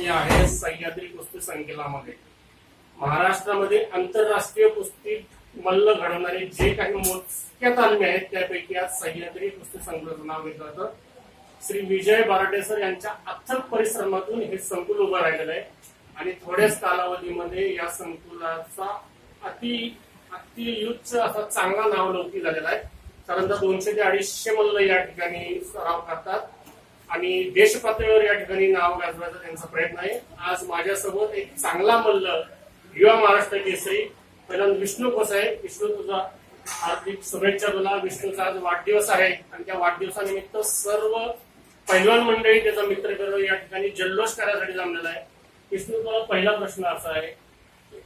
मी आहे सह्याद्री कुस्ती संकुलामध्ये. महाराष्ट्रामध्ये आंतरराष्ट्रीय कुस्ती मल्ल घडवणारे जे काही मोजक्या तालमी आहेत त्यापैकी आज सह्याद्री कुस्ती संकुलाचं नाव घेतलं जातं. श्री विजय बाराटे सर यांच्या अथक परिश्रमातून हे संकुल उभं राहिलेलं आहे आणि थोड्याच कालावधीमध्ये या संकुलाचा अतिउच्च असा चांगला नावलौकिक झालेला आहे. साधारणतः 200 ते 250 मल्ल या ठिकाणी सराव करतात आणि देश पातळीवर या ठिकाणी नाव गाजवायचा त्यांचा प्रयत्न आहे. आज माझ्यासोबत एक चांगला मल्ल युवा महाराष्ट्र केसरी पहिल्यांदा विष्णू कोस आहे. विष्णू, तुझा हार्दिक शुभेच्छा तुला. विष्णूचा आज वाढदिवस आहे आणि त्या वाढदिवसानिमित्त सर्व पैलवान मंडळी त्याचा मित्रगण या ठिकाणी जल्लोष करायसाठी जमलेला आहे. विष्णू, तुला पहिला प्रश्न असा आहे,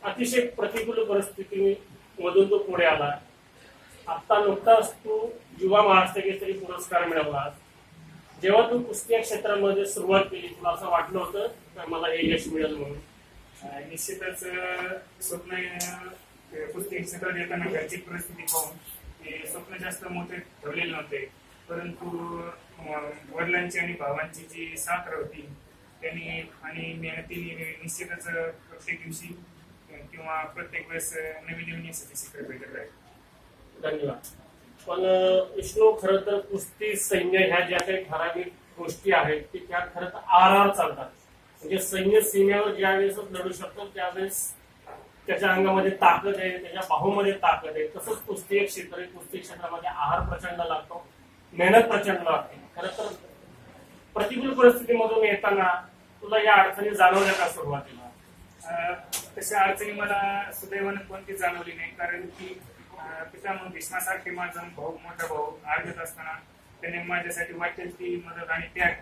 अतिशय प्रतिकूल परिस्थिती मधून तो पुढे आला. आता नुकताच तू युवा महाराष्ट्र केसरी पुरस्कार मिळवला. जेव्हा तू कुस्ती क्षेत्रामध्ये सुरुवात केली तुला असं वाटलं होतं की मला हे यश मिळेल म्हणून? निश्चितच स्वप्न कुस्ती क्षेत्रात येताना घरची परिस्थिती पाहून स्वप्न जास्त मोठे ठेवलेले नव्हते, परंतु वडिलांची आणि भावांची जी साथ होती त्यांनी आणि मेहनतीने निश्चितच प्रत्येक दिवशी किंवा प्रत्येक वेळेस नवीन नवीन यशाचे शिखर भेटत आहे. धन्यवाद. पण विष्णू, खरं तर कुस्ती सैन्य ह्या ज्या काही ठराविक गोष्टी आहेत की त्या खरं तर आर चालतात. म्हणजे सैन्य सीमेवर ज्यावेळेस लढू शकतो त्यावेळेस त्याच्या अंगामध्ये ताकद आहे, त्याच्या बाहूमध्ये ताकद आहे. तसंच कुस्ती क्षेत्र आहे, कुस्ती क्षेत्रामध्ये आहार प्रचंड लागतो, मेहनत प्रचंड लागते. खरं तर प्रतिकूल परिस्थितीमधून येताना तुला या अडचणी जाणवल्या का सुरुवातीला? तशा अडचणी मला सुदैवाने कोणती जाणवली नाही, कारण की पितामह भीष्मासारखे माझा मोठा भाऊ आर्गत असताना त्याने माझ्यासाठी वाटेल ती मदत आणि त्याग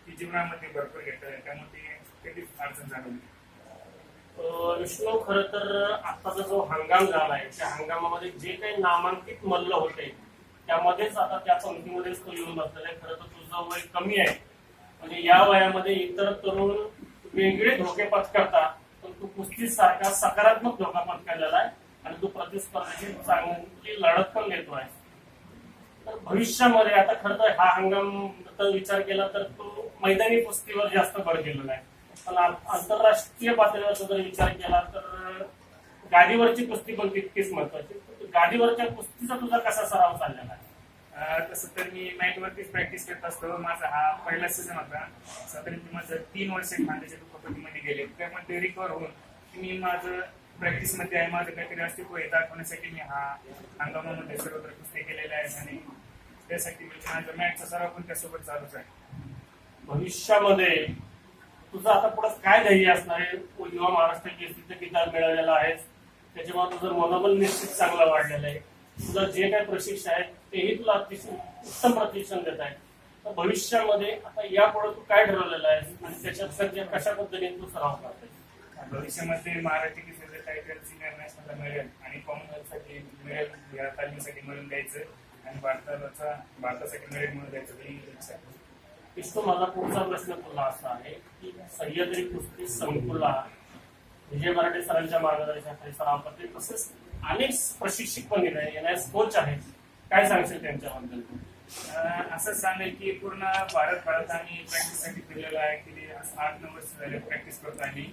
ती जीवनामध्ये भरपूर घेतलं, त्यामुळे कधीच अडचण जाणवली. विष्णू, खरं तर आताचा जो हंगाम झालाय त्या हंगामामध्ये जे काही नामांकित मल्ल होते त्यामध्येच आता त्या पंक्तीमध्येच तो येऊन बसलेला आहे. खरं तर तुझं वय कमी आहे, म्हणजे या वयामध्ये इतर तरुण वेगळे धोके पत्करतात, पण तू कुस्ती सारखा सकारात्मक धोका पत्करलेला आहे आणि तू प्रतिस्पर्धेची चांगली लढत पण देतोय. तर भविष्यामध्ये आता खरं तर हा हंगाम विचार केला तर तो मैदानी कुस्तीवर जास्त भर दिलेला आहे, पण आंतरराष्ट्रीय पातळीवर जर विचार केला तर गादीवरची कुस्ती पण तितकीच महत्वाची. गादीवरच्या कुस्तीचा तुझा कसा सराव चाललेला आहे? तसं तर मी मॅटवरतीच प्रॅक्टिस करत असतो. माझा हा पहिला सीझन होता. साधारणतः माझं 3 वर्ष खांद्याच्या दुखापतीमध्ये गेले, त्यामध्ये रिकवर होऊन मी माझं प्रॅक्टिस मध्ये आहे. माझं काहीतरी अस्तित्व हे दाखवण्यासाठी मी हा हंगामामध्ये सर्वत्र कुस्ती केलेल्या आहेत आणि त्यासाठी माझं मॅचचा सराव पण त्यासोबत चालूच आहे. भविष्यामध्ये तुझं आता पुढे काय ध्येय असणार आहे? युवा महाराष्ट्र केसरीचं किताब मिळालेला आहे, त्याच्यामुळे तुझं मनोबल निश्चित चांगलं वाढलेलं आहे. तुला जे काही प्रशिक्षण आहे तेही तुला अतिशय उत्तम प्रशिक्षण देत आहे. तर भविष्यामध्ये आता यापुढे तू काय ठरवलेलं आहे आणि त्याच्यात कशा पद्धतीने तू सराव करतोय? भविष्यामध्ये महाराष्ट्र केसरीचं टायटल सिनियर नॅशनलला मिळेल आणि कॉमनवेल्थसाठी मिळेल, या तालमीसाठी मिळून द्यायचं आणि भारतासाठी मिळेल म्हणून द्यायचं ही इच्छा आहे. विष्णू, माझा पुढचा प्रश्न तुला असा आहे की सह्याद्री कुस्ती संकुला विजय बाराटे सरांच्या मार्गदर्शनाखाली सराव करते, तसेच अनेक प्रशिक्षक पण येणारे कोच आहेत, काय सांगशील त्यांच्याबद्दल? असं सांगेल की पूर्ण भारत आम्ही प्रॅक्टिससाठी फिरलेलो आहे की 8-9 वर्ष झाले प्रॅक्टिस करतो आणि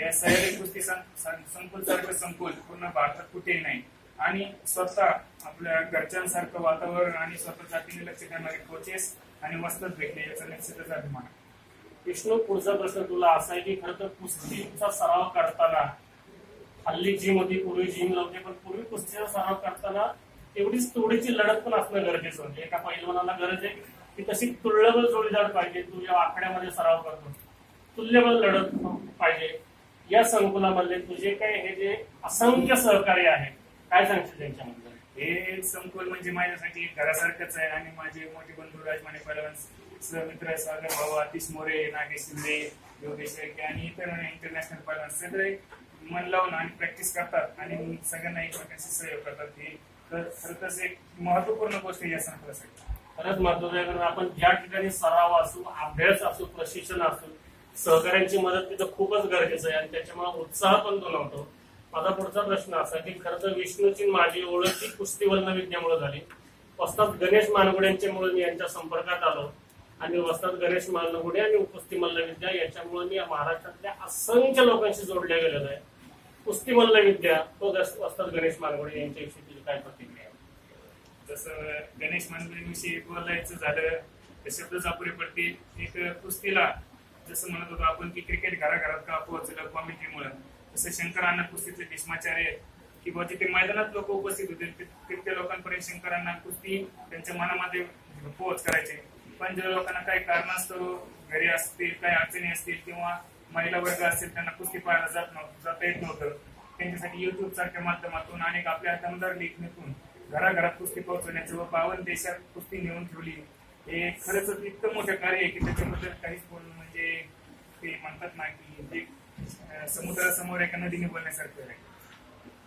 या सह्याद्री कुस्ती संकुल सारखं संकुल पूर्ण भारतात कुठेही नाही आणि स्वतः आपल्या घरच्यांसारखं वातावरण आणि स्वतः जातीने लक्ष देणारे कोचेस आणि वस्तात भेटले याचा निश्चितच अभिमान. विष्णू, पुढचा प्रश्न तुला असा आहे की खरं तर कुस्तीचा सराव करताना हल्ली जिम होती, पूर्वी जिम नव्हते, पण पूर्वी कुस्तीचा सराव करताना एवढीच तोडीची लढत पण असणं गरजेचं होतं. एका पैलवानाला गरज आहे की तशी तुल्यबल जोडीदार पाहिजे. तू या आखाड्यामध्ये सराव करतो, तुल्यबल लढत पाहिजे. या संकुलामधले तुझे काय हे जे असंख्य सहकारी आहेत, काय सांगशील त्यांच्याबद्दल? हे संकुल म्हणजे माझ्यासाठी घरासारखंच आहे आणि माझे मोठे बंधू राजमाने पैलवान सहमित्र सागर भाऊ, आतिश मोरे, नागेश शिंदे, योगेश शेळके आणि इतर इंटरनॅशनल पैलवान सगळे मन लावून आणि प्रॅक्टिस करतात आणि सगळ्यांना एकमेकांशी सहयोग करतात. हे खरंच एक महत्वपूर्ण गोष्ट या संकुलासाठी. खरंच महत्वाचं आहे, कारण आपण ज्या ठिकाणी सराव असू, अभ्यास असू, प्रशिक्षण असू, सहकार्यांची मदत तिथं खूपच गरजेचं आहे आणि त्याच्यामुळे उत्साह पण दोनवतो. माझा पुढचा प्रश्न असा की खरं तर विष्णूची माझी ओळख ही कुस्ती वल्लविद्यामुळे झाली. वस्ताद गणेश मानगुड्यांच्यामुळे मी यांच्या संपर्कात आलो आणि वस्ताद गणेश मालनगुडे आणि कुस्ती मल्लविद्या याच्यामुळे मी महाराष्ट्रातल्या असंख्य लोकांशी जोडल्या गेलेलो आहे. कुस्ती मल्लविद्या तो वस्ताद गणेश मालनगुडे यांच्याविषयी तुझी काय प्रतिक्रिया? जसं गणेश मालनगुडेविषयी बोलायचं झालं तर शब्दच अपुरे पडतील. एक कुस्तीला जसं म्हणत होतो आपण की क्रिकेट घराघरात का पोहोचलं कॉमेंट्रीमुळे, तसं शंकरांना कुस्तीचे भीष्माचार्य किंवा जिथे मैदानात लोक उपस्थित होते तितक्या लोकांपर्यंत शंकरांना कुस्ती त्यांच्या मनामध्ये पोहोच करायचे. पण ज्या लोकांना काही कारणास्तव घरी असतील, काही अडचणी असतील किंवा महिला वर्ग असतील त्यांना कुस्ती पाहायला जाता येत नव्हतं, त्यांच्यासाठी युट्यूब सारख्या माध्यमातून अनेक आपल्या दमदार लेखणीतून घराघरात कुस्ती पोहोचवण्याचं व 52 देशात कुस्ती नेऊन ठेवली. हे खरंच इतकं मोठं कार्य आहे की त्याच्याबद्दल काहीच बोलणं म्हणजे ते म्हणतात ना की ते समुद्रासमोर एका नदीने बोलण्यासारखं आहे.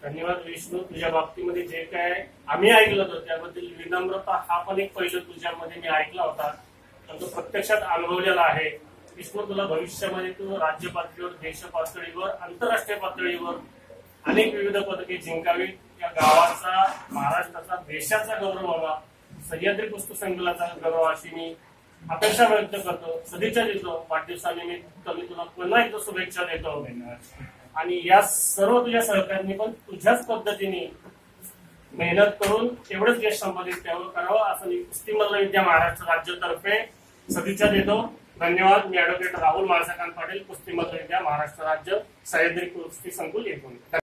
धन्यवाद विष्णू. तुझ्या बाबतीमध्ये जे काय आम्ही ऐकलं होतं त्याबद्दल विनम्रता हा पण एक पैलू तुझ्यामध्ये मी ऐकला होता, पण तो प्रत्यक्षात अनुभवलेला आहे. विष्णू, तुला भविष्यामध्ये तू राज्य पातळीवर, देश पातळीवर, आंतरराष्ट्रीय पातळीवर अनेक विविध पदके जिंकावी, या गावाचा, महाराष्ट्राचा, देशाचा गौरव व्हावा, सह्याद्री कुस्ती संकुलाचा गौरव अशी मी अपेक्षा व्यक्त करतो. सदिच्छा देतो. वाढदिवसानिमित्त मी तुला पुन्हा एकदा शुभेच्छा देतो. आणि या सर्व तुझ्या सहकार्यांनी पण तुझ्याच पद्धतीने मेहनत करून एवढंच यश संपादित करावं असं मी कुस्ती मल्लविद्या महाराष्ट्र राज्यातर्फे सदिच्छा देतो. धन्यवाद. मी ऍडव्होकेट राहुल माळसाकांत पाटील, कुस्ती मल्लविद्या महाराष्ट्र राज्य, सह्याद्री कुस्ती संकुल येथून.